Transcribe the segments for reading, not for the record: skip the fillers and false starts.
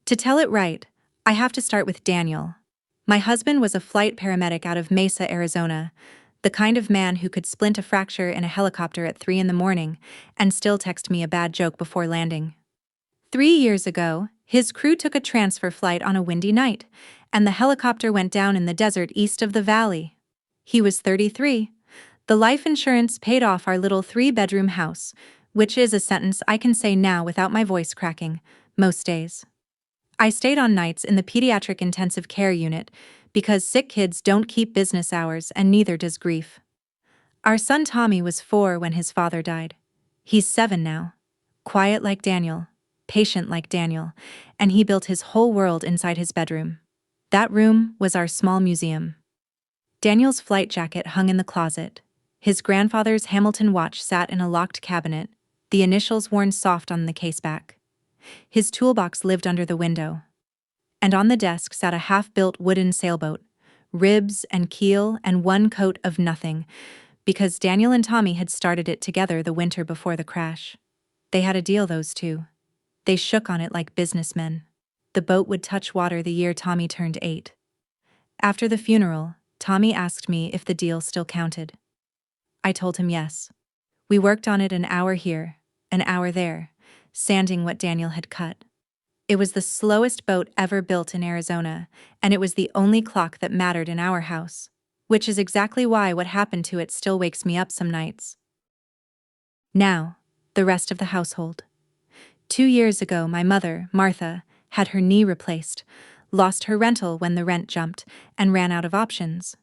To tell it right, I have to start with Daniel. My husband was a flight paramedic out of Mesa, Arizona, the kind of man who could splint a fracture in a helicopter at 3 in the morning and still text me a bad joke before landing. 3 years ago, his crew took a transfer flight on a windy night, and the helicopter went down in the desert east of the valley. He was 33. The life insurance paid off our little 3-bedroom house, which is a sentence I can say now without my voice cracking, most days. I stayed on nights in the pediatric intensive care unit because sick kids don't keep business hours and neither does grief. Our son Tommy was 4 when his father died. He's 7 now. Quiet like Daniel, patient like Daniel, and he built his whole world inside his bedroom. That room was our small museum. Daniel's flight jacket hung in the closet. His grandfather's Hamilton watch sat in a locked cabinet, the initials worn soft on the caseback. His toolbox lived under the window. And on the desk sat a half-built wooden sailboat, ribs and keel and one coat of nothing, because Daniel and Tommy had started it together the winter before the crash. They had a deal, those two. They shook on it like businessmen. The boat would touch water the year Tommy turned 8. After the funeral, Tommy asked me if the deal still counted. I told him yes. We worked on it an hour here, an hour there, sanding what Daniel had cut. It was the slowest boat ever built in Arizona, and it was the only clock that mattered in our house, which is exactly why what happened to it still wakes me up some nights. Now, the rest of the household. 2 years ago, my mother, Martha, had her knee replaced, lost her rental when the rent jumped, and ran out of options.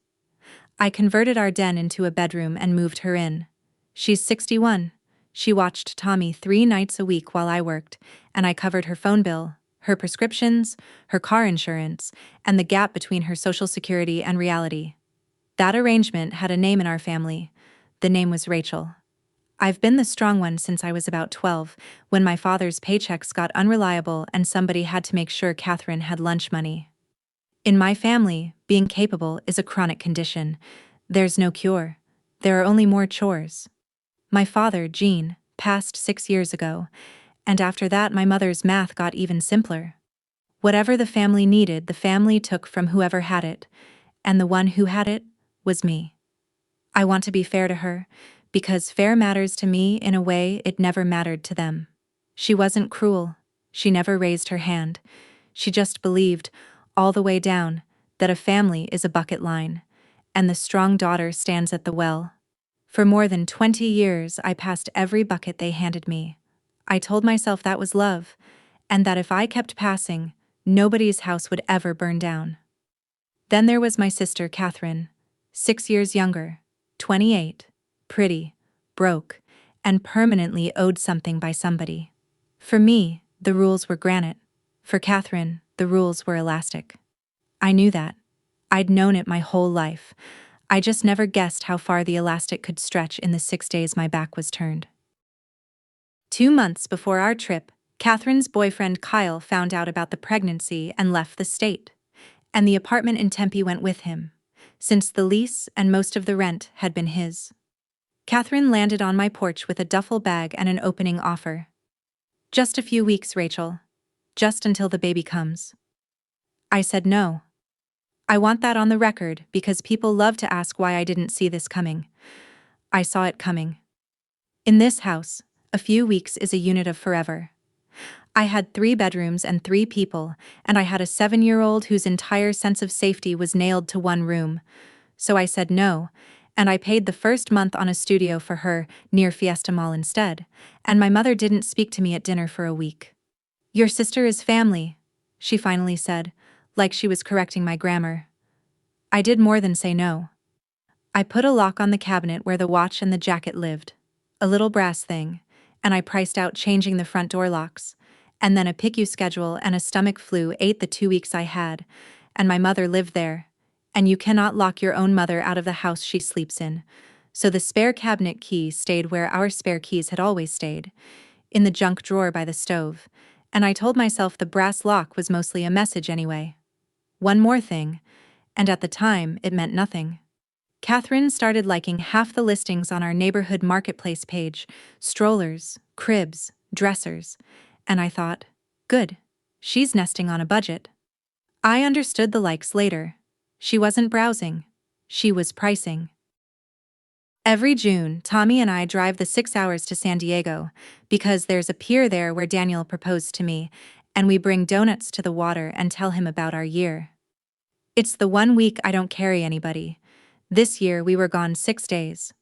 I converted our den into a bedroom and moved her in. She's 61. She watched Tommy 3 nights a week while I worked, and I covered her phone bill, her prescriptions, her car insurance, and the gap between her Social Security and reality. That arrangement had a name in our family. The name was Rachel. I've been the strong one since I was about 12, when my father's paychecks got unreliable and somebody had to make sure Catherine had lunch money. In my family, being capable is a chronic condition. There's no cure. There are only more chores. My father, Gene, passed 6 years ago, and after that my mother's math got even simpler. Whatever the family needed, the family took from whoever had it, and the one who had it was me. I want to be fair to her, because fair matters to me in a way it never mattered to them. She wasn't cruel. She never raised her hand. She just believed, all the way down, that a family is a bucket line, and the strong daughter stands at the well. For more than 20 years, I passed every bucket they handed me. I told myself that was love, and that if I kept passing, nobody's house would ever burn down. Then there was my sister, Catherine, 6 years younger, 28, pretty, broke, and permanently owed something by somebody. For me, the rules were granite. For Catherine, the rules were elastic. I knew that. I'd known it my whole life. I just never guessed how far the elastic could stretch in the 6 days my back was turned. 2 months before our trip, Catherine's boyfriend Kyle found out about the pregnancy and left the state, and the apartment in Tempe went with him, since the lease and most of the rent had been his. Catherine landed on my porch with a duffel bag and an opening offer. "Just a few weeks, Rachel. Just until the baby comes." I said no. I want that on the record because people love to ask why I didn't see this coming. I saw it coming. In this house, a few weeks is a unit of forever. I had 3 bedrooms and 3 people, and I had a 7-year-old whose entire sense of safety was nailed to one room. So I said no, and I paid the first month on a studio for her near Fiesta Mall instead, and my mother didn't speak to me at dinner for a week. "Your sister is family," she finally said, like she was correcting my grammar. I did more than say no. I put a lock on the cabinet where the watch and the jacket lived, a little brass thing, and I priced out changing the front door locks, and then a PICU schedule and a stomach flu ate the 2 weeks I had, and my mother lived there, and you cannot lock your own mother out of the house she sleeps in, so the spare cabinet key stayed where our spare keys had always stayed, in the junk drawer by the stove, and I told myself the brass lock was mostly a message anyway. One more thing, and at the time it meant nothing. Catherine started liking half the listings on our neighborhood marketplace page, strollers, cribs, dressers, and I thought, good, She's nesting on a budget. I understood the likes later. She wasn't browsing. She was pricing. Every June, Tommy and I drive the 6 hours to San Diego because there's a pier there where Daniel proposed to me, and we bring donuts to the water and tell him about our year. It's the 1 week I don't carry anybody. This year we were gone 6 days.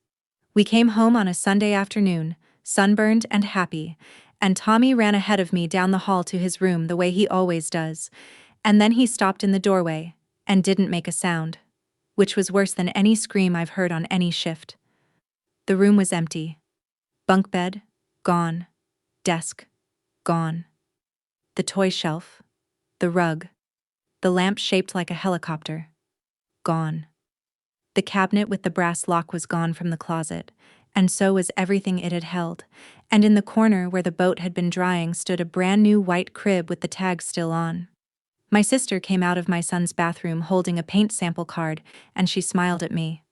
We came home on a Sunday afternoon, sunburned and happy, and Tommy ran ahead of me down the hall to his room the way he always does, and then he stopped in the doorway and didn't make a sound, which was worse than any scream I've heard on any shift. The room was empty. Bunk bed, gone. Desk, gone. The toy shelf, the rug, the lamp shaped like a helicopter, gone. The cabinet with the brass lock was gone from the closet, and so was everything it had held, and in the corner where the boat had been drying stood a brand new white crib with the tag still on. My sister came out of my son's bathroom holding a paint sample card, and she smiled at me.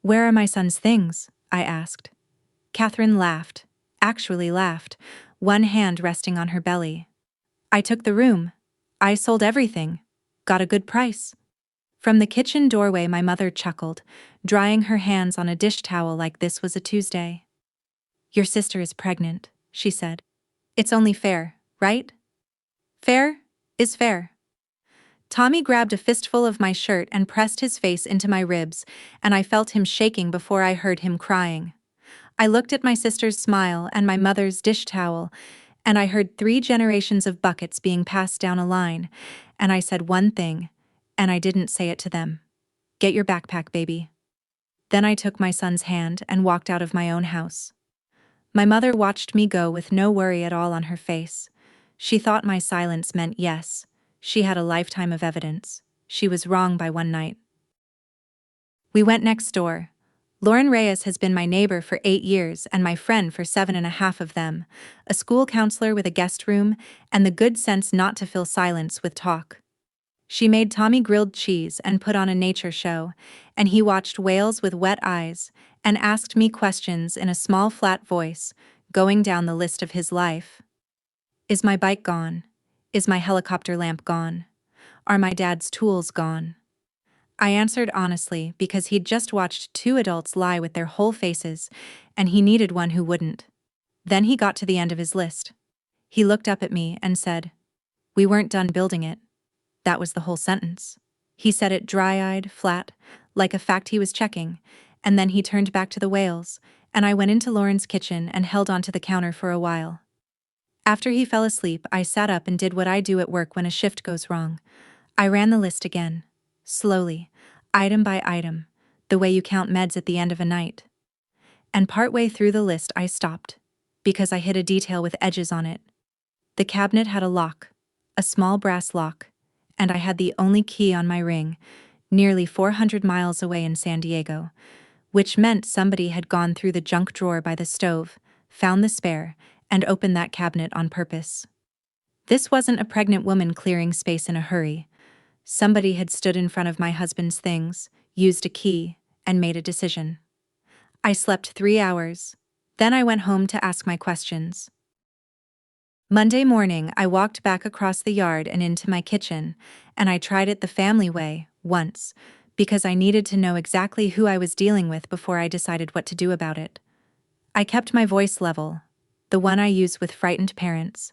"Where are my son's things?" I asked. Catherine laughed, actually laughed, one hand resting on her belly. "I took the room. I sold everything. Got a good price." From the kitchen doorway my mother chuckled, drying her hands on a dish towel like this was a Tuesday. "Your sister is pregnant," she said. "It's only fair, right? Fair is fair." Tommy grabbed a fistful of my shirt and pressed his face into my ribs, and I felt him shaking before I heard him crying. I looked at my sister's smile and my mother's dish towel, and I heard 3 generations of buckets being passed down a line, and I said one thing, and I didn't say it to them. "Get your backpack, baby." Then I took my son's hand and walked out of my own house. My mother watched me go with no worry at all on her face. She thought my silence meant yes. She had a lifetime of evidence. She was wrong by one night. We went next door. Lauren Reyes has been my neighbor for 8 years and my friend for 7.5 of them, a school counselor with a guest room and the good sense not to fill silence with talk. She made Tommy grilled cheese and put on a nature show, and he watched whales with wet eyes and asked me questions in a small flat voice, going down the list of his life. Is my bike gone? Is my helicopter lamp gone? Are my dad's tools gone? I answered honestly because he'd just watched 2 adults lie with their whole faces, and he needed one who wouldn't. Then he got to the end of his list. He looked up at me and said, "We weren't done building it." That was the whole sentence. He said it dry-eyed, flat, like a fact he was checking, and then he turned back to the whales, and I went into Lauren's kitchen and held onto the counter for a while. After he fell asleep, I sat up and did what I do at work when a shift goes wrong. I ran the list again, slowly, item by item, the way you count meds at the end of a night. And partway through the list I stopped, because I hit a detail with edges on it. The cabinet had a lock, a small brass lock, and I had the only key on my ring, nearly 400 miles away in San Diego, which meant somebody had gone through the junk drawer by the stove, found the spare, and opened that cabinet on purpose. This wasn't a pregnant woman clearing space in a hurry. Somebody had stood in front of my husband's things, used a key, and made a decision. I slept 3 hours. Then I went home to ask my questions. Monday morning, I walked back across the yard and into my kitchen, and I tried it the family way, once, because I needed to know exactly who I was dealing with before I decided what to do about it. I kept my voice level, the one I use with frightened parents.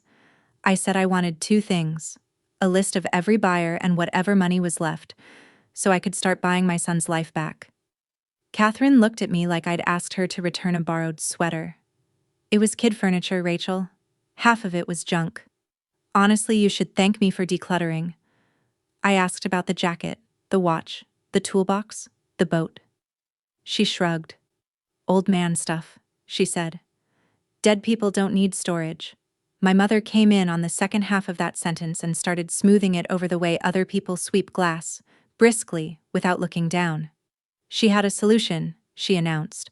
I said I wanted 2 things, a list of every buyer and whatever money was left, so I could start buying my son's life back. Catherine looked at me like I'd asked her to return a borrowed sweater. "It was kid furniture, Rachel. Half of it was junk. Honestly, you should thank me for decluttering." I asked about the jacket, the watch, the toolbox, the boat. She shrugged. "Old man stuff," she said. "Dead people don't need storage." My mother came in on the second half of that sentence and started smoothing it over the way other people sweep glass, briskly, without looking down. She had a solution, she announced.